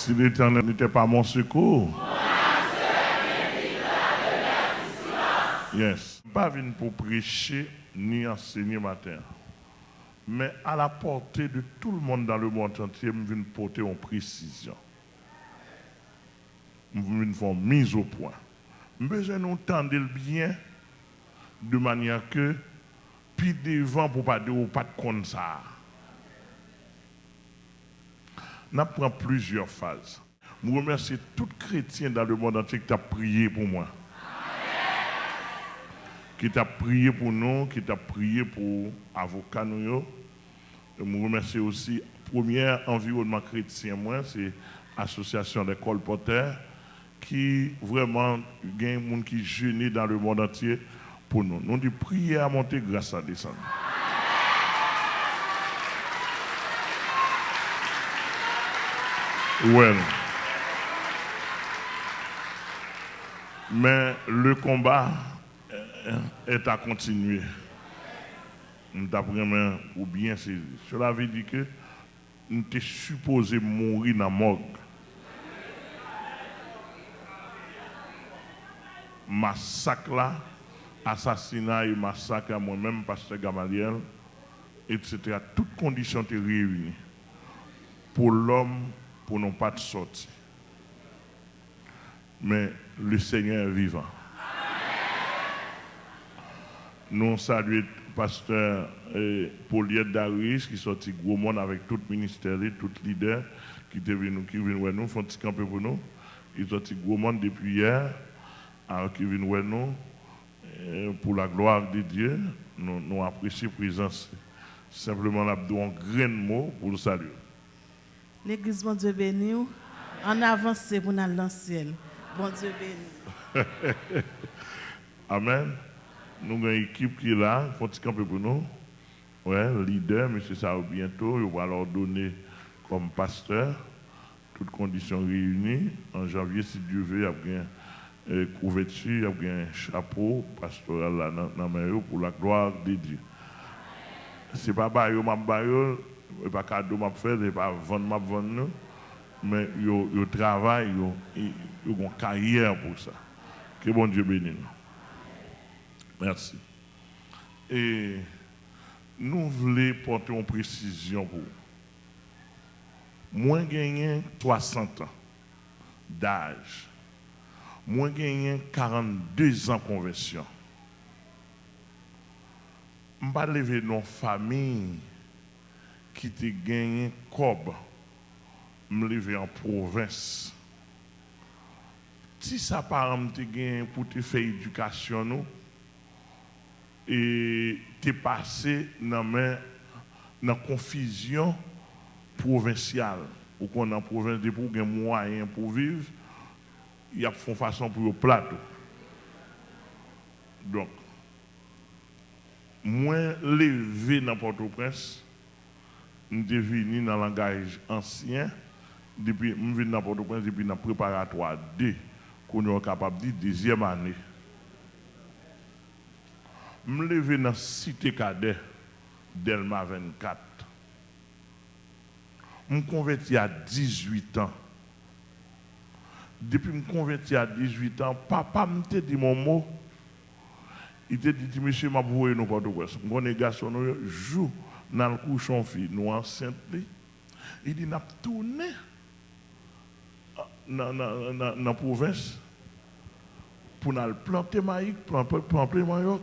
Si l'Éternel n'était pas mon secours. Yes. Je ne suis pas venu pour prêcher ni enseigner matin. Mais à la portée de tout le monde dans le monde entier, je viens porter en précision. Je viens faire mise au point. Je besoin nous tendre bien de manière que, puis devant pour pas dire pas de comme ça. On prend plusieurs phases. Je remercie tous les chrétiens dans le monde entier qui ont prié pour moi. Qui t'a prié pour nous, qui t'a prié pour avocats nous. Je remercie aussi premier environnement chrétien moi, c'est l'association des colporteurs qui vraiment gagne des gens qui jeûnent dans le monde entier pour nous. Nous disons prier à monter grâce à descendre. Well. Mais le combat est à continuer. Ou bien saisi. Cela veut dire que nous sommes supposés mourir dans la morgue. Massacre là, assassinat et massacre à moi-même, pasteur Gamaliel, etc. Toutes conditions étaient réunies pour l'homme, pour non pas de sortir. Mais le Seigneur est vivant. Nous saluons le pasteur Pauliette Darius qui sorti gros monde avec tout le ministère, tout leader qui est venu nous, font petit camper pour nous. Il sorti gros monde depuis hier, qui vient nous pour la gloire de Dieu. Nous apprécions la présence. Simplement, nous avons un grand mot pour le saluer. L'église, bon Dieu béni, en avance pour nous dans le ciel. Bon Dieu béni. Amen. Nous avons une équipe qui est là, il faut camper pour nous. Ouais, leader, M. Sao bientôt, il va leur donner comme pasteur, toutes conditions réunies. En janvier, si Dieu veut, il y a une couverture, il y a un chapeau pastoral là dans pour la gloire de Dieu. Ce n'est pas bayo, ce n'est pas cadeau, ce n'est pas vendre, mais ils travaillent, ils ont une carrière pour ça. Que bon Dieu bénisse. Merci. Et nous voulons porter une précision pour vous. Moi, j'ai 60 ans d'âge. Moi, j'ai 42 ans de conversion. Je ne vais pas lever nos familles qui te gagné cob. Je me lever en province. Si ça par exemple te gagné pour te faire éducation, nous, et tu es passé dans la confusion provinciale. Ou qu'on en province de pour gagner moyen pour vivre, il y a une façon pour le plateau. Donc, moins levé dans Port-au-Prince, nous sommes venus dans le langage ancien, depuis nous venons dans Port-au-Prince depuis dans préparatoire 2, qu'on est capable de dire deuxième année. Je me levé dans la cité cadet Delma 24. Je me convertis à 18 ans. Depuis que je me convertis à 18 ans, papa m'a dit mon mot. Il t'a dit, monsieur, m'a voué nous pas de ouest. Mon garçon joue dans le couchon fille, nous enceinte. Il dit, n'a tourné dans la province pour nous planter maïs, planter maïs.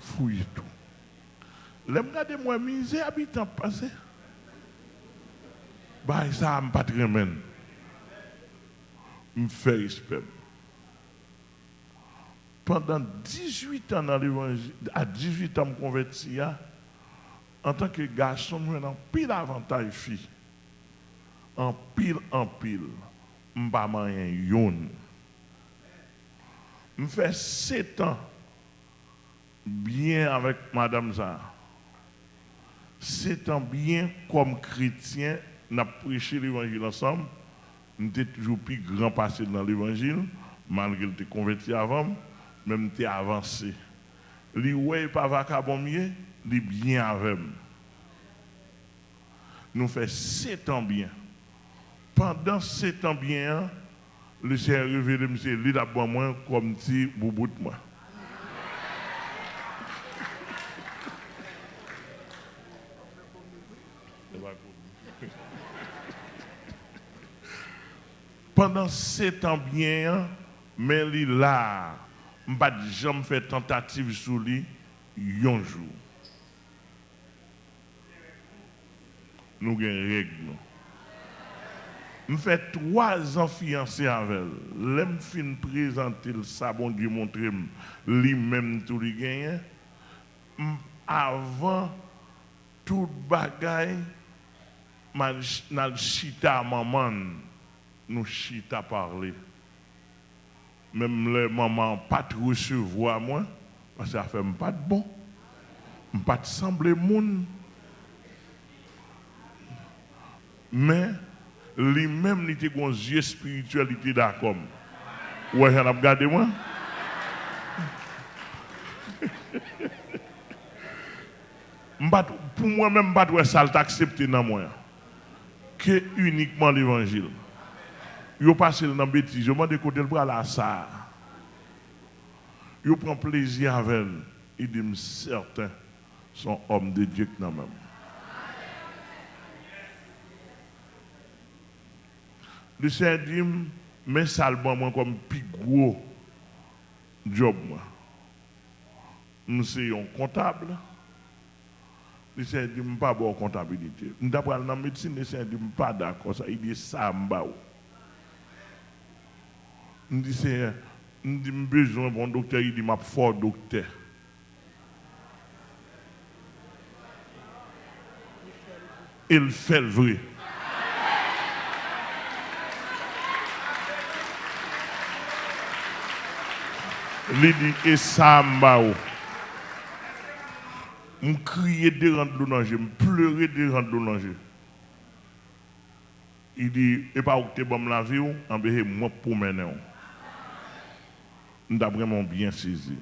Fouille tout. Les gars moi misé habitant passé. Bah ça me pas très men. Me fait respect. Pendant 18 ans dans l'évangile, à 18 ans me converti en tant que garçon, nous avons pile avantage fille. En pile, m'pas rien yon. Me fait 7 ans bien avec Madame Zah. 7 ans bien comme chrétien, nous avons prêché l'évangile ensemble. Nous étions toujours plus grand passé dans l'évangile, malgré que tu converti avant, même tu avancé. Li ouais pas vacabonnier, li bien avec. Nous fait 7 ans bien. Pendant ce temps bien, le Seigneur révélé, monsieur, lui d'abord moi comme si boubou de moi. Pendant ce temps bien, mais lui là, je n'ai jamais fait tentative sur lui un jour. Nous avons une règle. Je fais 3 ans fiancé avec elle. L'aime fin présenter ça, bon Dieu montre lui-même tout lui gagne. Avant toute bagaille, je chita maman, nous chita parler. Même les mamans pas de recevoir moi, parce que ça fait pas de bon, pas de sembler moun. Mais lui-même, il était un yeux spiritualité d'accord. Ouais, j'en ai regardé moi. Pour moi-même, je ne sais pas accepter dans moi que uniquement l'évangile. Yo passe dans bêtise, yo mande côté le bras là ça. Yo prend plaisir avec elle. Il dit certains sont hommes de Dieu quand même. Le Seigneur dit mais ça le bon moi comme plus gros job moi. Nous sommes comptable. Le Seigneur dit pas bon comptabilité. D'après la médecine, le Seigneur dit pas d'accord ça, il dit ça m'ba. Je dis, Seigneur, j'ai besoin d'un docteur, il dit, m'a fort docteur. Il fait le vrai. Il dit, et ça m'a. Je criais de rendre le danger, je pleurais de rendre le danger. Il dit, et pas où tu es bon la vie, en béhe, moi pour mener. Nous avons vraiment bien saisi.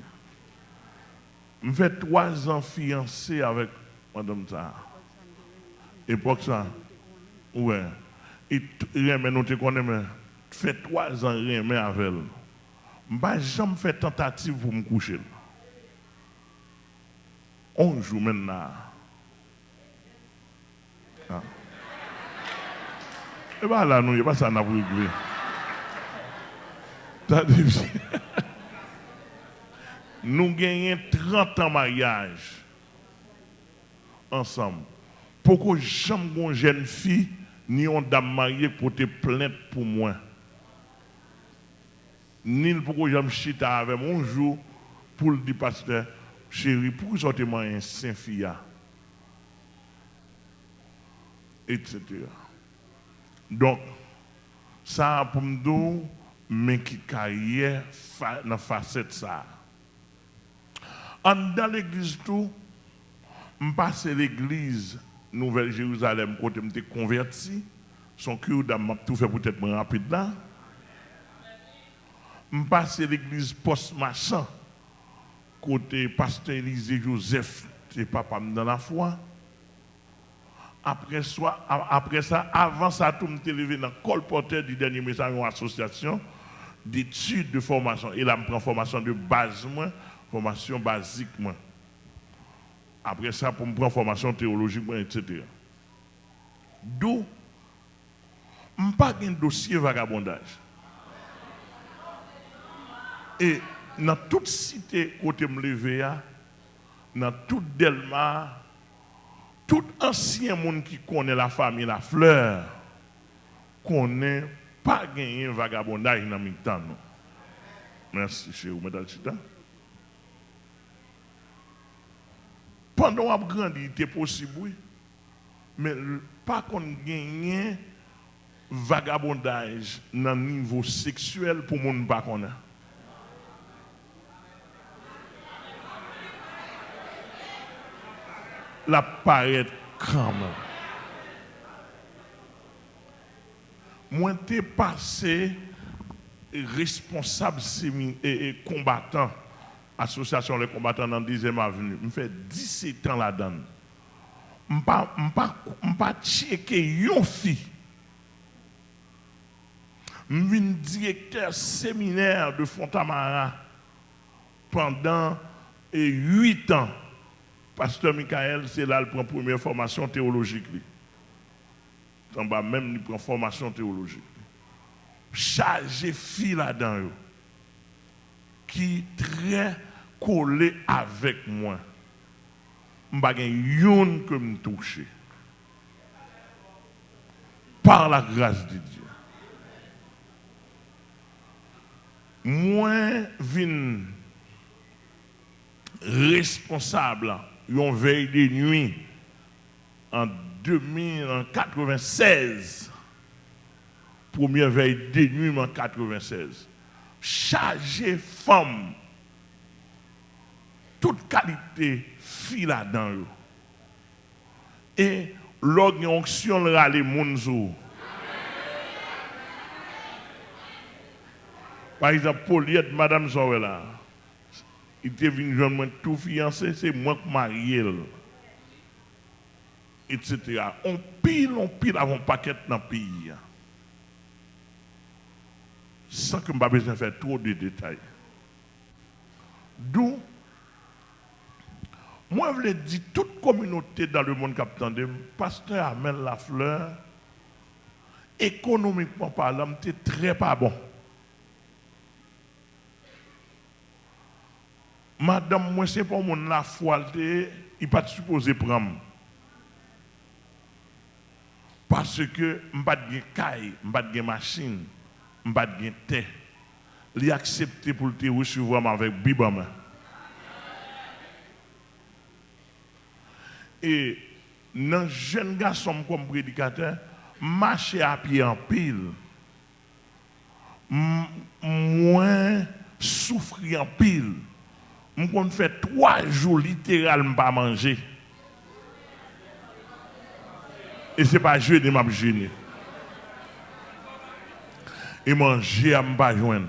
Je fais 3 ans fiancé avec Madame ça. Époque ça. Ouais. Et rien, mais nous te connaissons, je fais 3 ans rien, mais avec elle. Je n'ai jamais fait tentative pour me coucher. 11 jours maintenant. Ah. Et bien là, nous, il n'y a pas ça à régler. Nous gagnons 30 ans de mariage ensemble. Pourquoi jamais une jeune fille ni une dame mariée pour te plaindre pour moi? Ni pourquoi jamais chita avec moi un jour pour le dire pasteur, chérie, pourquoi sortez-moi un saint-fille? Etc. Donc, ça pour me dire, mais qui carrière dans la facette ça. Dans l'église tout, je passe l'église Nouvelle-Jérusalem, quand je me suis converti, son cœur m'a tout fait peut-être rapide là. Je passe l'église Post-Machan, côté pasteur Élisée Joseph, c'est papa dans la foi. Après ça, avant ça, tout me suis levé dans le colporteur du dernier message en association d'études de formation. Et là, je prends formation de base, formation basique. Après ça, pour me prendre formation théologique, etc. D'où, je n'ai pas un dossier vagabondage. Et dans toute cité où je me levé, dans toute Delma, tout ancien monde qui connaît la famille La Fleur, connaît pas gagné un vagabondage dans le temps. Merci, chez vous, Madame Chita. Pendant qu'on a grandi, c'était possible, oui. Mais pas qu'on gagne vagabondage dans le niveau sexuel pour mon pas qu'on a. La paraît quand même. Moi, t'es passé responsable et combattant, association les combattants dans 10e avenue. Je fais 17 ans là-dedans. Je ne pas checker une fille Je suis directeur séminaire de Fontamara pendant 8 ans. Pasteur Michael, c'est là qu'il prend première formation théologique. En bas même, il prend formation théologique. Chargé fille là-dedans, qui très collé avec moi. Je n'ai pas yon que me toucher. Par la grâce de Dieu. Moi, vin responsable, yon veille de nuit en 1996. Première veille de nuit en 1996. Chargé femme, toute qualité, fille là-dedans. Et l'onction là, les mounzou. Par exemple, Pauliette, Madame Zorella, il était venu joindre tout fiancé, c'est moi qui marié. Etc. On pile avant paquet dans le pays. Sans que je n'ai pas besoin de faire trop de détails. D'où, moi, je voulais dire, toute communauté dans le monde qui attendait, pasteur Amel Lafleur, économiquement parlant, c'était très pas bon. Madame, moi, c'est pas mon la foi, il n'est pas supposé prendre. Parce que je n'ai pas de caille, je n'ai pas de machine, je n'ai pas de thé. Il a accepté pour te recevoir avec Bibama. Et dans jeune garçon comme prédicateur, marcher à pied en pile, moins souffrir en pile. On fait 3 jours littéralement pas manger. Et ce n'est pas jeûner, m'a jeûner. Et manger à pas joindre.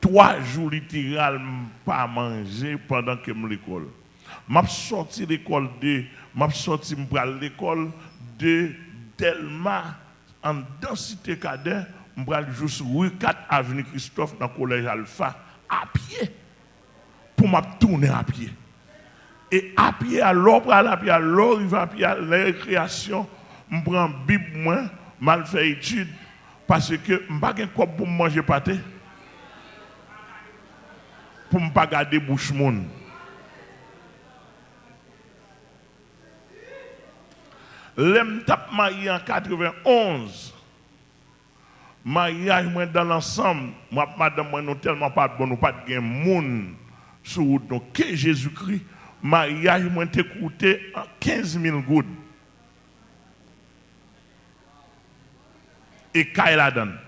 3 jours littéralement pas manger pendant que je l'école. M'a sorti l'école de l'école de Delma en densité cadet, je juste rue 4 avenue Christophe dans le collège Alpha à pied pour m'a tourner à pied. Et à pied alors il va à pied à la récréation, je prends Bible moi, mal fait étude parce que je n'ai pas de quoi pour manger pâté. Pour ne pas garder bouche monde. L'em tap marié en 91. Mariage moi dans l'ensemble, moi madame moi non tellement pas bon, nous pas de monde sur route donc que Jésus-Christ, mariage moi t'ai coûté 15 000 gouttes. Et Kyle la donne.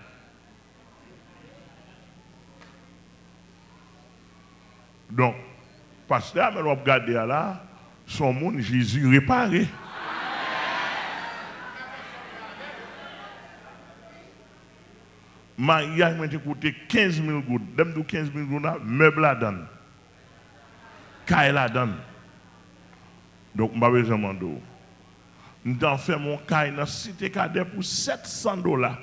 Donc, pasteur, mais on regarde là, son monde, Jésus réparé. Mariage m'a coûté 15 000 gouttes. Dem de 15 000 gouttes, meuble la donne. Caille la donne. Donc, je vais besoin de m'en nous fait mon caille dans la cité cadet pour $700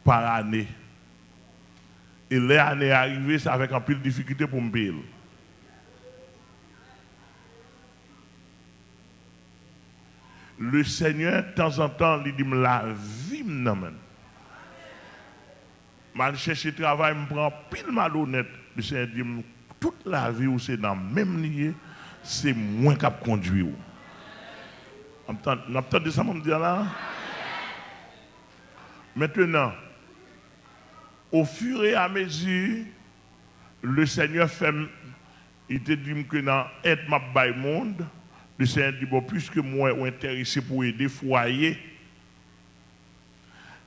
par année. Et l'année arrivée, c'est avec un peu de difficulté pour me payer. Le Seigneur, de temps en temps, il dit la vie m'amène. Je cherche travail, je prends pile malhonnête. Le Seigneur dit toute la vie où c'est dans le même lieu, c'est moins qu'à conduire. Vous entendez ça, me dire là? Maintenant, au fur et à mesure, le Seigneur fait, il te dit que dans être ma bail monde, le Seigneur dit bon, puisque moi suis intéressé pour aider foyer,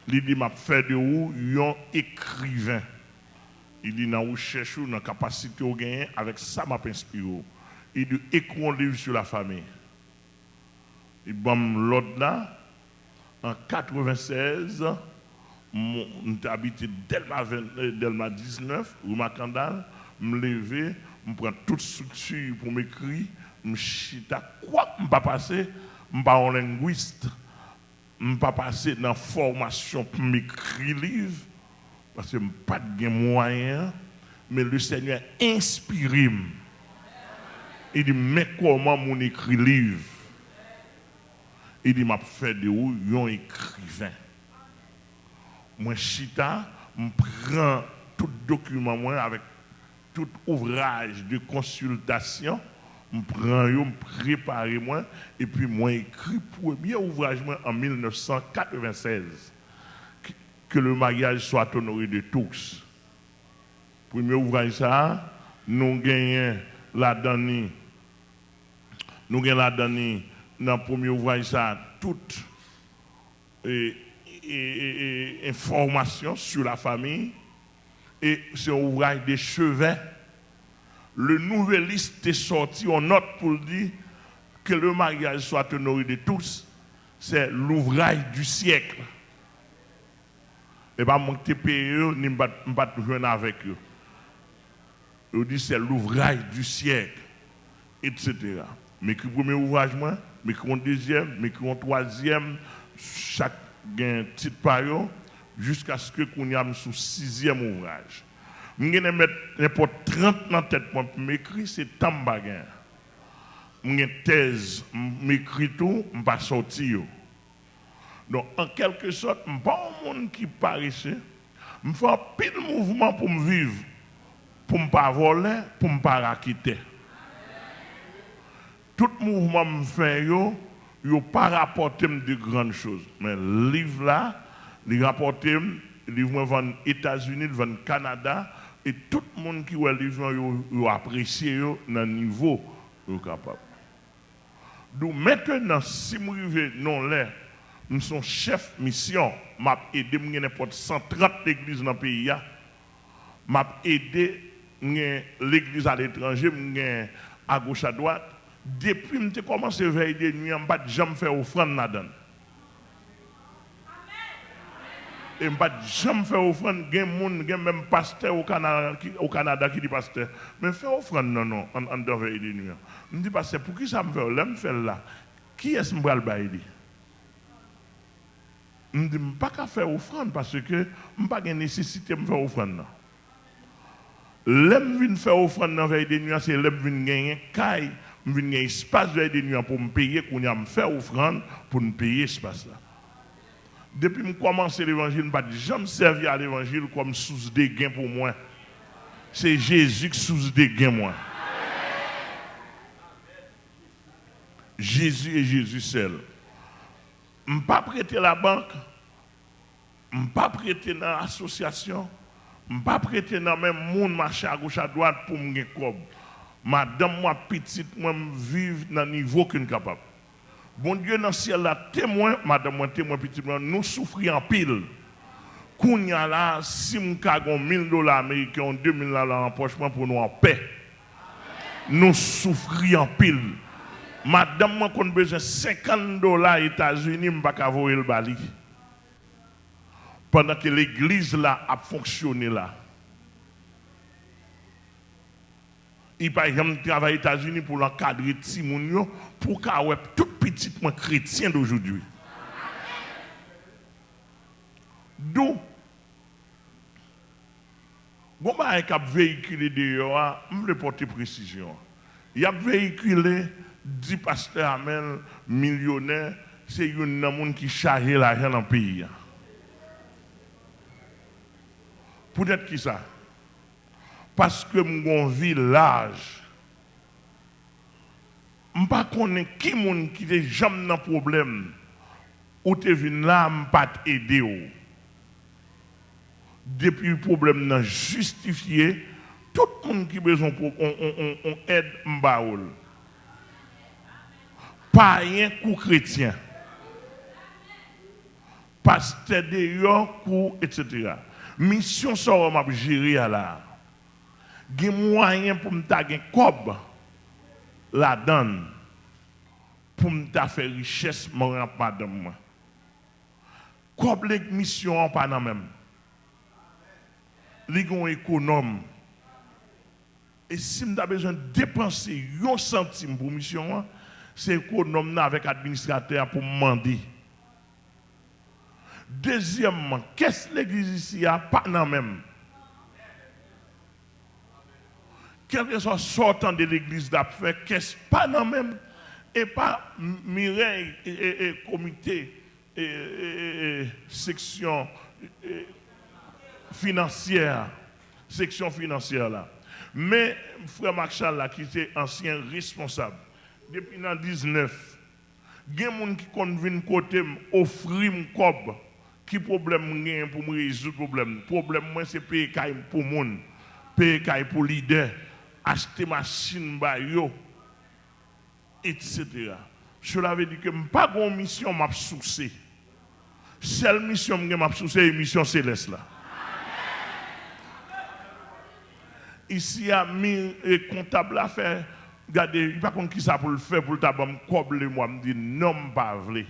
il dit m'a fait de vous un écrivain. Il dit dans vous cherchez dans capacité au gagner avec ça m'a inspiré. Il dit écrivez un livre sur la famille. Il bon l'autre là en 96. Nous habité Delma 19, rue Macandal, me lever, me prendre toute structure pour m'écrire, me chita quoi me pas passer, me pas un linguiste. Je ne pas passer dans la formation pour m'écrire livre, parce que je n'ai pas de moyens, mais le Seigneur inspire. Il dit, mais comment mon écrit livre? Il dit, m'a fait de où un écrivain. Moi, chita, je prends tout document moi avec tout ouvrage de consultation, je prends, je prépare moi, et puis moi écrit premier ouvrage moi, en 1996, que le mariage soit honoré de tous. Premier ouvrage ça, nous gagnons la dernière. Nous gagnons la dernière dans le premier ouvrage ça, toute information sur la famille. Et c'est un ouvrage de chevet. Le nouvelliste est sorti en note pour dire que le mariage soit honoré de tous. C'est l'ouvrage du siècle. Et pas mon TPE, ni pas jouer avec eux. Il dit c'est l'ouvrage du siècle, etc. Mais que premier ouvrage, moi, mais qu'on deuxième, mais qu'on troisième, chaque titre par eux, jusqu'à ce que qu'on y ait sous sixième ouvrage. Je vais mettre n'importe 30 dans la tête pour m'écrire, c'est Tambagan. Je vais une thèse, m'écrit tout, je ne vais pas sortir. Donc, en quelque sorte, je ne suis pas un monde qui paraissait. Je fais un pile mouvement pour me vivre, pour ne pas voler, pour ne pas quitter. Tout mouvement que je fais, il ne pas rapporter de grandes choses. Mais le livre là, il rapporte, le livre vend aux États-Unis, vend au Canada, et tout le monde qui voit le livre, il apprécie dans le niveau capable. Donc maintenant, si je arrive non là, nous sommes chef mission, m'a aidé n'importe 130 églises dans le pays, m'a aidé l'église à l'étranger, à gauche à droite. Depuis que j'ai commencé à veiller de nuit, je n'ai pas jamais fait offrande là-dedans. Et je n'ai pas jamais fait offrande. Il y a même pasteur au Canada qui dit pasteur. Mais faire offrande, non, en dehors veiller de nuit. Je me dis, pasteur, pour qui ça me fait? Là, me fait là. Qui est-ce que je vais le bailler? Je me dis, je ne peux pas faire offrande parce que je n'ai pas de nécessité de faire offrande. L'aime vient faire offrande dans veille de nuit, c'est l'aime vient gagner caille. Je viens gagner espace de nuit pour me payer, pour me faire offrande, pour me payer espace là. Depuis que je commence l'évangile, je n'ai jamais servi à l'évangile comme source de gain pour moi. C'est Jésus qui source de gain moi. Jésus et Jésus seul. Je ne peux pas prêter la banque, je ne peux pas prêter dans l'association, je ne peux pas prêter dans même monde marché à gauche à droite pour me gagner cob. Madame, moi, petite, moi, vive dans le niveau qu'on est capable. Bon Dieu, dans le ciel, là, témoin, madame, moi, témoin, petite, nous souffrons en pile. Qu'on y a là, si nous avons $1000 américains, $2000 en poche pour nous en paix. Nous souffrons en pile. Madame, moi, qu'on a besoin de $50 États-Unis, je ne peux pas voir le bali. Pendant que l'église là a fonctionné là. Il par exemple travaille aux États-Unis pour l'encadrer Timounio pour qu'il y ait tout petit chrétien d'aujourd'hui. D'où, bon, bah, il a véhiculé dehors, je vais porter précision. Il a véhiculé 10 pasteurs Amel, millionnaires, c'est un homme qui charge l'argent dans le pays. Peut-être qui ça? Parce que mon village, je ne sais pas qui n'est jamais dans problème, ou tu es venu là, je ne pas t'aider. Depuis le problème n'est justifié, tout le monde qui a besoin on aide m'baoul. Pas rien coup chrétien. Pasteur dehors, coup, etc. Mission sort m'a gérer là. Gen moyen pour me ta gen cob la donne pour me ta faire richesse mon madame moi. Cob les mission pas nan même. Li gon économe. Et si m'ta besoin de dépenser 1 centime pour mission, c'est économe avec administrateur pour me demander. Deuxièmement, qu'est-ce que l'église ici a pas dans même? Quelque soit sortant de l'église d'affaires, qu'est-ce pas dans même? Et pas Mireille et comité et section financière, section financière là. Mais frère Marchal là qui était ancien responsable depuis en 19, il y a des gens qui viennent côté offrir un cob. Qui problème gagne pour me résoudre le problème? Le problème moi c'est payer pour monde, payer pour leader, acheter machine ba yo, etc. Cela veut dire que je n'ai pas de mission m'a soucié. Seule mission que m'a soucié est mission céleste là. Ici, il y a mis comptable à faire. Regardez, il n'y a pas contre qui ça pour le faire, pour le tabac, cobler moi, me dit non, pas vrai.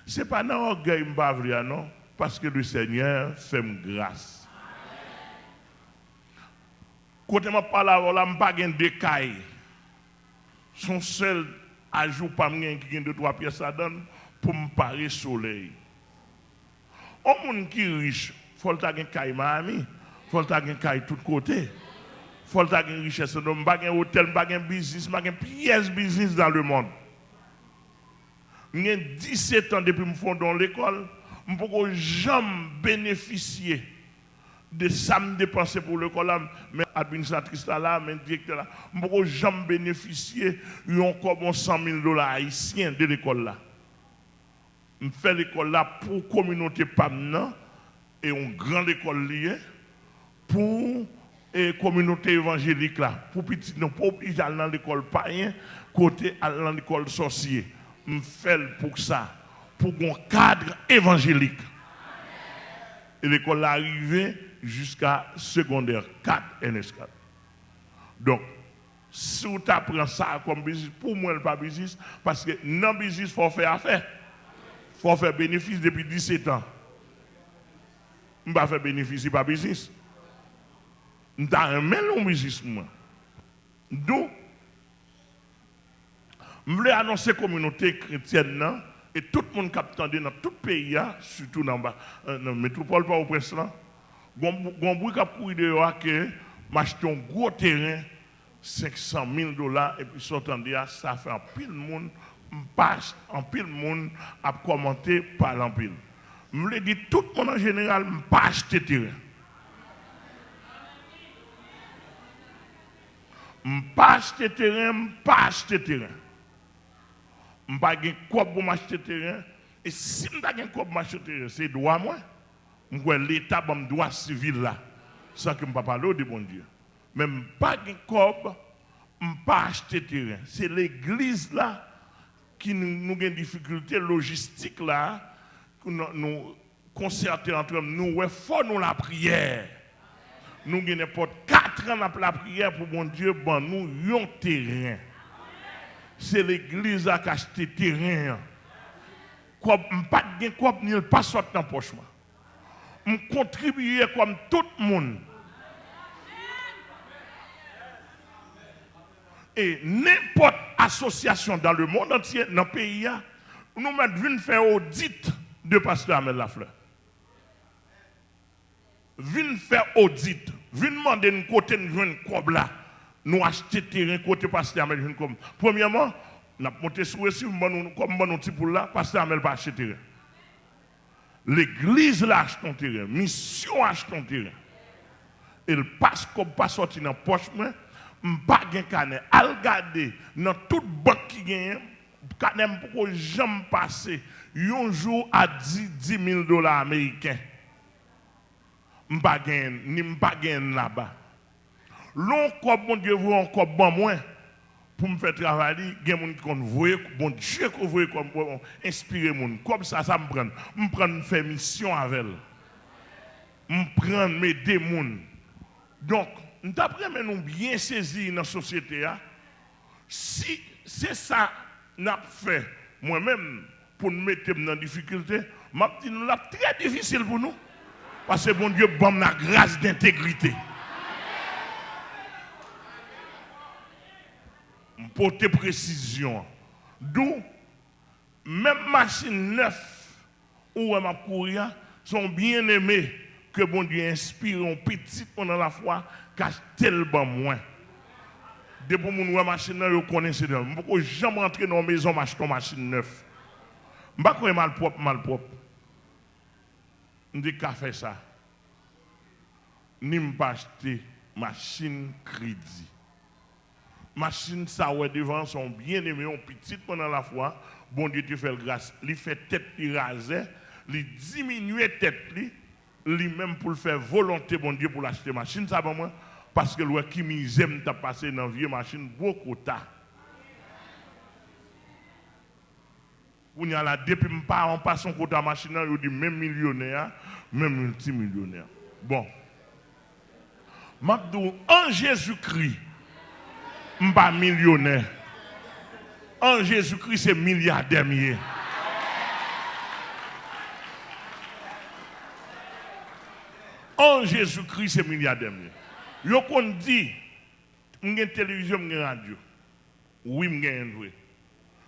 Ce n'est pas dans l'orgueil, pas vrai, non, parce que le Seigneur fait grâce. Quand je parle là, je n'ai pas de décaille. Son seul ajout, pas qui a 2-3 pièces à donner pour me parer soleil. Un monde qui est riche, il faut qu'il ait un caille, il faut qu'il ait un caille de tous côtés. Il faut qu'il ait une richesse. Il n'y a pas un hôtel, il n'y a pas un business, il n'y a pas une pièce business dans le monde. J'ai 17 ans depuis que je suis dans l'école, je ne peux jamais bénéficier de ça me dépenser pour l'école, mais administratrice là, mais directeur là, je ne peux jamais bénéficier de 100 000 $ haïtiens de l'école là. Je fais l'école là pour la communauté PAMNA et une grande école liée pour la communauté évangélique là, pour petit non pas obligé d'aller dans l'école païen, côté aller dans l'école sorcier. Je fais pour ça, pour un cadre évangélique. Et l'école est arrivée jusqu'à secondaire 4 NS4. Donc, si tu apprends ça comme business, pour moi, ce n'est pas business, parce que dans le business, il faut faire affaire. Il faut faire bénéfice depuis 17 ans. Je ne vais pas faire bénéfice, ce n'est pas business. Je vais un business. Donc, je voulais annoncer la communauté chrétienne et tout le monde qui attendait dans tout le pays, surtout dans la métropole, pas au presse là. Gon bruit qui a couru dehors que m'acheter un gros terrain 500 000 $ et puis s'entendait ça fait un pile monde passe en pile monde a commenté par l'empile. Je voulais dire tout le monde en général pas acheter terrain. Pas acheter terrain, pas acheter terrain. Je n'ai pas de quoi pour m'acheter terrain. Et si je n'ai pas de quoi pour m'acheter terrain, c'est droit moi. L'État a un droit civil là. Sans que je ne parle de bon Dieu. Mais je n'ai pas de quoi pour pas acheter terrain. C'est l'église là qui nous a des difficultés logistiques là. Nous concerter entre nous. Il faut nous la prière. Nous avons n'importe 4 ans la prière pour mon Dieu, bon, nous un terrain. C'est l'église qui a acheté terrain. Je n'ai pas de quoi, je ne pas sortir dans la poche. Je contribue comme tout le monde. Et n'importe association dans le monde entier, dans le pays, nous venons faire audit de Pasteur Amel Lafleur. Venons faire audit. Venons demander une côté de une cob là. Nous acheter terrain côté Pasteur Amel une cob. Premièrement, nous avons monté sur le site comme bon outil pour là, Pasteur Amel pas acheter terrain. L'église là achète ton terrain, mission achète ton terrain. Et le passe comme pas sorti dans poche moi, pas gain canet. Al garder dans toute banque qui gagne canet pour jamais passer un jour à 10 000 $ américains. M'pa gain ni m'pa gain là-bas. L'on comme mon Dieu vous encore bon moins pour me faire travailler, il y a des gens qui voient, bon Dieu qui voit comme inspirer moun. Comme ça me prend faire mission avec elle. Me prendre m'aider moun. Donc, d'après nous bien saisir dans la société si c'est ça n'a fait moi-même pour nous mettre dans la difficulté, m'a dit nous là très difficile pour nous parce que bon Dieu donne la grâce d'intégrité. Porter précision. D'où, même machine neuve, ou m'a courir, sont bien aimés que bon Dieu inspire un petit pendant la foi, cache tellement moins. Depuis que nous machine, vous connaissez. Je ne peux jamais rentrer dans la maison m'acheter une machine neuve. Je ne peux pas mal propre. Je dis qu'à faire ça. Je ne peux pas acheter machine crédit. Machine ça ouais devant sont bien aimés, on petit pendant la foi. Bon Dieu te fait grâce. Il fait tête il rasait, il diminue tête lui même pour le faire volonté bon Dieu pour l'acheter machine ça pour moi parce que le qui m'aime t'a passé dans vieille machine beaucoup tard. On y a là depuis on passe son côté machine on dit même millionnaire, même multimillionnaire. Bon. M'abdou en Jésus-Christ pas millionnaire. En Jésus-Christ, c'est milliardaire. En Jésus-Christ, c'est milliardaire. Yo qu'on dit, j'ai télévision, j'ai radio. Oui, j'ai un vrai.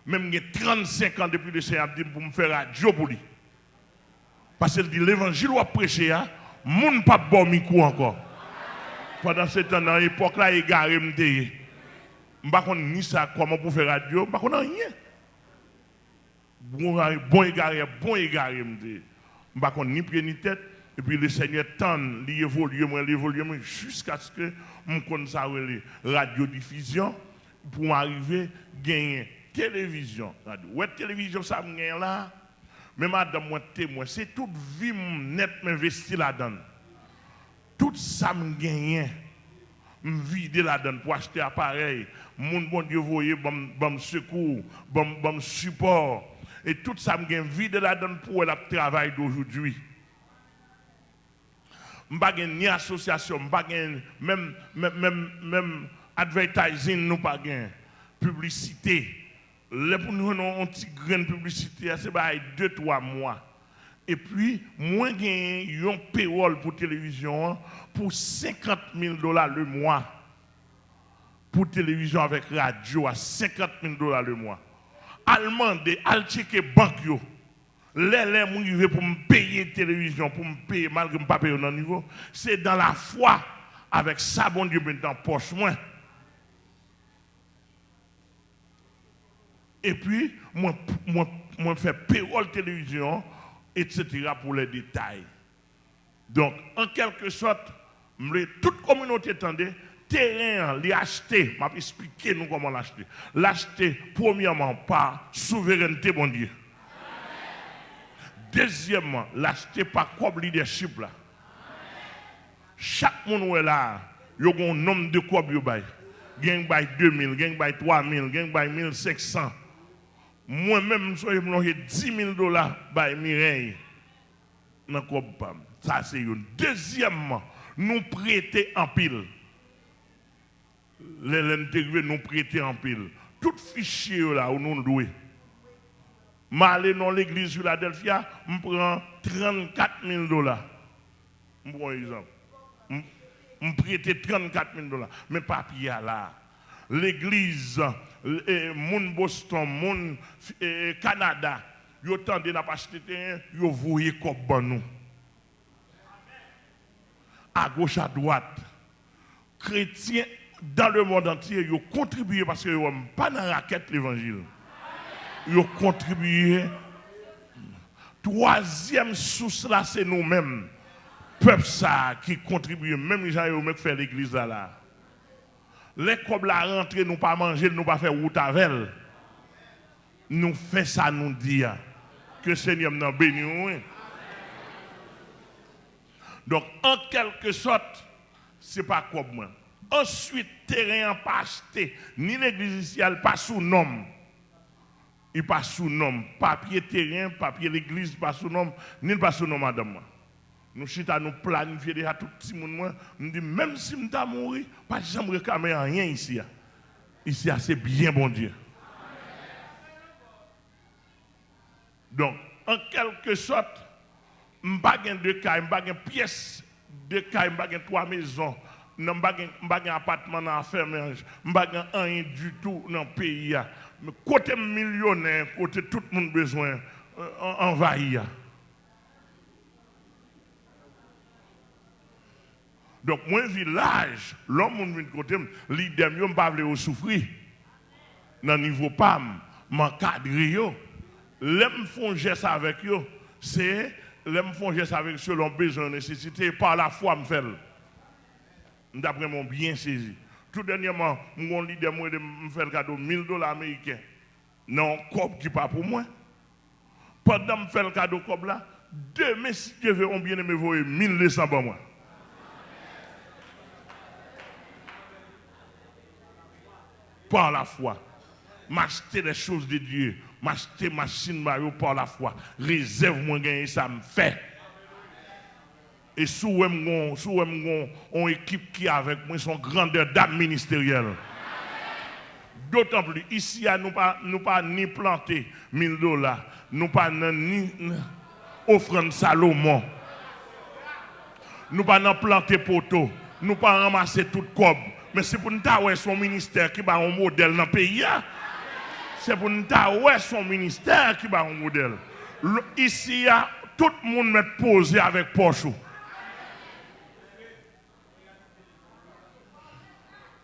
Même j'ai 35 ans depuis le Seigneur pour me faire radio pour lui. Parce qu'il dit l'évangile ou prêcher, moun pas bon micro encore. Pendant ce temps, dans l'époque là, il garé m'deye. Je ne sais pas ni ça, comment pour faire radio, je ne sais rien. Bon égaré, je ne sais pas ni pied ni tête. Et puis le Seigneur tend, il évolue, jusqu'à ce que je connaisse la radiodiffusion pour arriver à gagner télévision. Ouais, télévision, ça me gagne là. Mais madame, moi, témoin, c'est toute vie net m'investir là-dedans. Tout ça me gagne. Me vider là-dedans pour acheter appareil. Mon bon Dieu voyez bon secours, bon support et tout ça me gagne vide là-dedans pour le travail d'aujourd'hui. M'pa gagne ni association, m'pa gagne même advertising nous pas gagne publicité. Les pour nous on petit grain publicité c'est pas 2-3 mois. Et puis, moi, j'ai un payroll pour télévision pour $50 000 le mois. Pour télévision avec radio à $50 000 le mois. Allemand, al checker banque yo. Les moi pour me payer télévision, pour me payer malgré que je ne pas payer au niveau. C'est dans la foi avec ça, bon Dieu, dans poche moi. Et puis, moi fais payroll télévision. Etc. pour les détails. Donc, en quelque sorte, toute communauté tendait, terrain, l'acheter, je vais expliquer nous comment l'acheter. L'acheter, premièrement, par souveraineté, mon Dieu. Deuxièmement, l'acheter par comme leadership. Là. Chaque monde est là, il y a un nombre de quoi il y a. Il y a 2000, il y a 3000, il y a 1500. Moi-même, je vais 10 000 $ par Mireille. Ça, c'est une. Deuxièmement, nous prêter en pile. L'intégré, nous prêter en pile. Tout fichier là où nous louons. Je vais aller dans l'église Philadelphia, je prends 34 000 $. Je prends un exemple. Je prête 34 000 $. Mais papier là. L'église, moun Boston, moun Canada, yo tande n'a pas acheté, yo voyé comme bon nous. À gauche, à droite, chrétiens dans le monde entier, yo contribué parce que yo pas dans la raquette l'évangile. Yo contribué. Troisième source là, c'est nous-mêmes. Peuple ça qui contribue, même les gens qui font l'église là. Les comme la rentrée, nous pas manger, nous pas faire route avec elle. Nous faisons ça, nous dire que le Seigneur nous bénit. Donc, en quelque sorte, ce n'est pas comme moi. Ensuite, terrain pas acheté, ni l'église ici, pas sous nom. Il pas sous nom. Papier terrain, papier l'église, pas sous nom, ni pas sous nom, madame. Nous chita nous planifier déjà tout petit monde. Nous dit même si nous t'as mouru, pas jamais réclamer rien ici. Ici, c'est bien bon Dieu. Donc, en quelque sorte, je n'ai pas de cas, je n'ai pas de pièce de cas, je n'ai pas de 3 maisons, je n'ai pas d'appartement dans la ferme, je n'ai pas rien du tout dans le pays. Mais côté millionnaire, côté tout le monde besoin, envahi. Donc, moi, village, l'homme vient de côté, l'idée, je ne pas vouloir souffrir. Dans le niveau PAM, m'encadrer. L'aime font geste avec eux, c'est l'aime font geste avec selon besoin, nécessité, par la foi, me fait. D'après mon bien saisi. Tout dernièrement, mon leader me fait le cadeau $1000 américains. Non, cob qui pas pour moi. Pendant que je fais le cadeau cob là, demain, si Dieu veut, on bien aimé voyer 1200 pour moi. Par la foi. M'acheter les choses de Dieu. M'acheter machine Mario par la foi. Réserve moi gagner ça me fait. Et sous on équipe qui est avec moi son grandeur d'âme ministérielle. D'autant plus ici nous pas ni planter $1000, nous pas ni offrande Salomon. Nous pas planter poteau, nous pas ramasser tout cob, mais c'est pour nous avoir son ministère qui va un modèle dans le pays. C'est pour nous avoir son ministère qui va un modèle. Ici tout le monde met posé avec poche.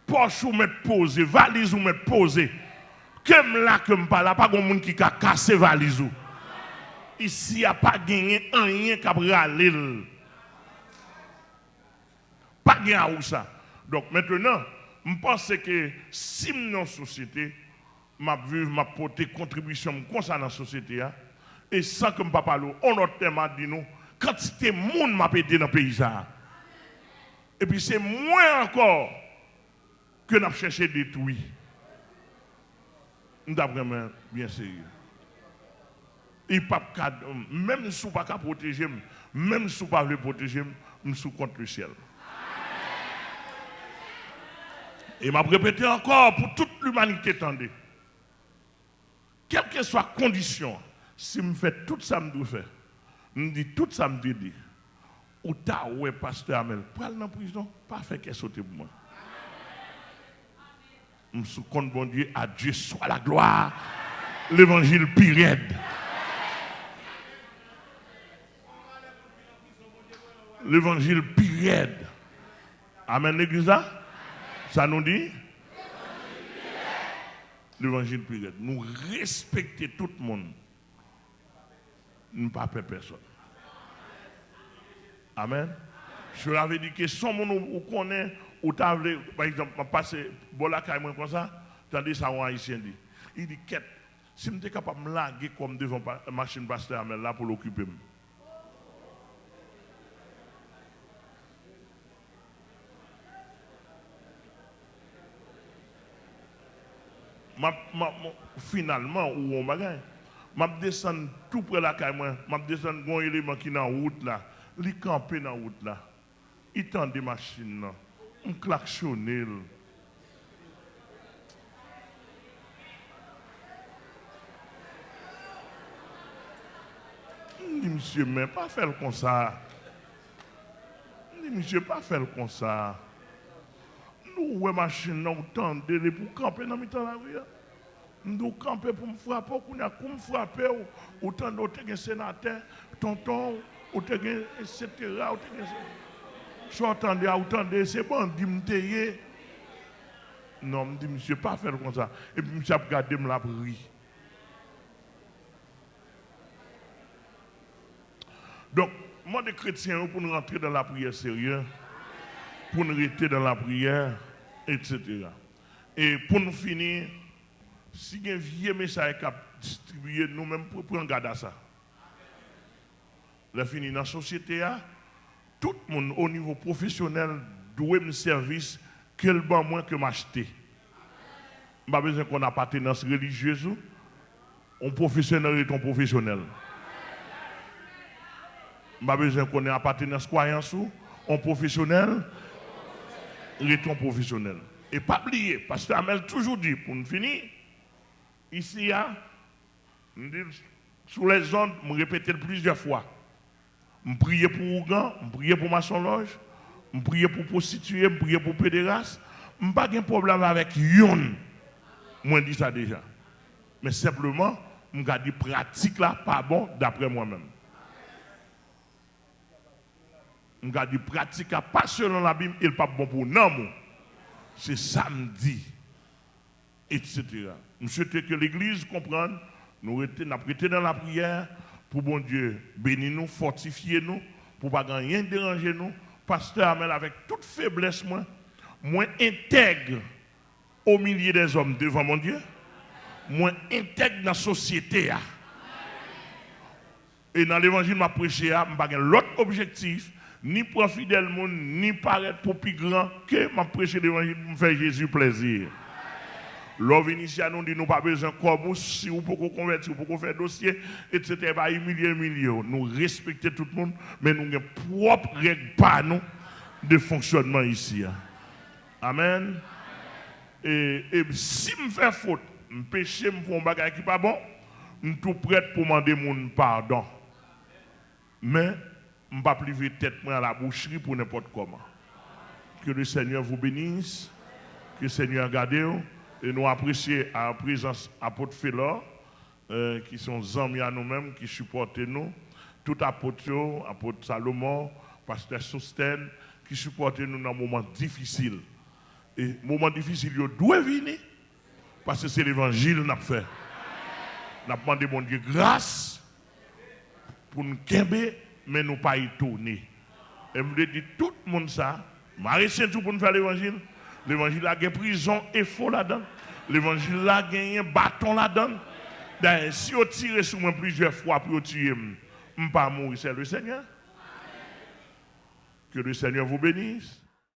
Poche ou mettre posé, valise ou mettre posé. Comme là que je parle, pas de monde qui a cassé valise. Ici, il n'y a pas gagné rien qui a râlé. Pas gagné ça. Donc maintenant, je pense que si dans la société, je porter contribution comme ça dans la société, et sans que je ne parle, on a tellement dit nous, quantité de monde m'a aidé dans le pays. Et puis c'est moins encore que nous avons cherché à détruire. Nous avons vraiment bien sérieux. Et même si vous ne pouvez pas protéger, même si vous ne pouvez pas protéger, nous sommes contre le ciel. Et je vais répéter encore pour toute l'humanité, attendez. Quelle que soit la condition, si je fais tout ça, je dois faire. Je dis tout ça, je dis. Ou ta ouais, pasteur Amel, pour aller en prison, pas faire qu'elle saute pour moi. Je suis contre bon Dieu, à Dieu soit la gloire. L'évangile pire. L'évangile pire. Amen, l'église là? Ça nous dit? L'évangile pire. Nous respectons tout le monde. Nous ne pas peur personne. Amen. Je l'avais dit que son monde ou connaît, ou par exemple, passer Bola Kaïmon comme ça, tandis ça un haïtien dit. Il dit, quête, si je suis capable de me laguer comme devant la machine pasteur Amel là pour l'occuper. Finalement, où on bagaille, je descends tout près de la caille, je descends un élément qui est dans la route là, il campe dans la route là, il tend des machines là, on klaxonne. Je dis, monsieur, mais pas faire comme ça. Je dis, monsieur, pas faire comme ça. Nous, ouais, machine, nous tendez pour camper dans le temps de la rue. Nous camper pour me frapper, pour me frapper, autant d'autres sénateurs, tonton, etc. Je entendez, c'est bon, dis-moi, non, je dis, monsieur, pas faire comme ça. Et puis, monsieur a regardé la prière. Donc, moi, des chrétiens, pour nous rentrer dans la prière sérieuse, pour nous rester dans la prière, etc. Et pour nous finir, si il y a un vieux message qui a distribué, nous-mêmes, pour prendre garde à ça. La fini dans la société, tout le monde au niveau professionnel doit me service quel bon moins que m'acheter. Je n'ai pas besoin qu'on ait appartenance religieuse, on professionnel est un professionnel. Je n'ai pas besoin qu'on ait appartenance croyance, on professionnel est un professionnel. Et pas oublier, parce que Amel toujours dit, pour nous finir, ici, sous les ondes, je répète plusieurs fois. Je prie pour Ougan, je prie pour maçon-loge, je prie pour prostituée, je prie pour pédéraste. Je n'ai pas de problème avec yon. Moi, je dis ça déjà. Mais simplement, je dis pratique là, pas bon, d'après moi-même. On a dit pratique pas selon la Bible, il n'est pas bon pour nous. C'est samedi, etc. Nous souhaitons que l'Église comprenne, nous avons prêté dans la prière pour bon Dieu bénir nous, fortifier nous, pour ne pas rien déranger nous. Pasteur Amel, avec toute faiblesse, moi intègre au milieu des hommes devant mon Dieu, moi intègre dans la société. Et dans l'évangile, je prêche, je n'ai pas l'autre objectif, ni pour fidèle monde, ni paraître pour plus grand que je prêche l'évangile pour me faire Jésus plaisir. L'homme initial nous dit nous pas besoin de corps, si vous pouvez convertir, vous pouvez faire dossier, etc. Pas humilier. Nous respectons tout le monde, mais nous avons propre règle pas nous de fonctionnement ici. Amen. Et si je fais faute, je péché, je fais un bagage qui n'est pas bon, je suis tout prêt pour demander mon pardon. Mais je ne vais pas priver tête à la boucherie pour n'importe comment. Que le Seigneur vous bénisse, que le Seigneur garde vous. Et nous apprécions à la présence d'apôtre Félor, qui sont amis à nous-mêmes, qui supportent nous. Tout apôtre Salomon, pasteur Sosten, qui supportent nous dans un moment difficile. Et moment difficile, il doit venir, parce que c'est l'évangile qu'on a fait. On a demandé mon Dieu grâce pour nous quimber, mais nous pas y tourner. Et je dis tout le monde ça, Marie Saint-Tout pour nous faire l'évangile. L'évangile a gagné prison et faux là-dedans. L'évangile a gagné bâton là-dedans. D'ailleurs, si on tire sur moi plusieurs fois pour tuer, je ne vais pas mourir, c'est le Seigneur. Que le Seigneur vous bénisse.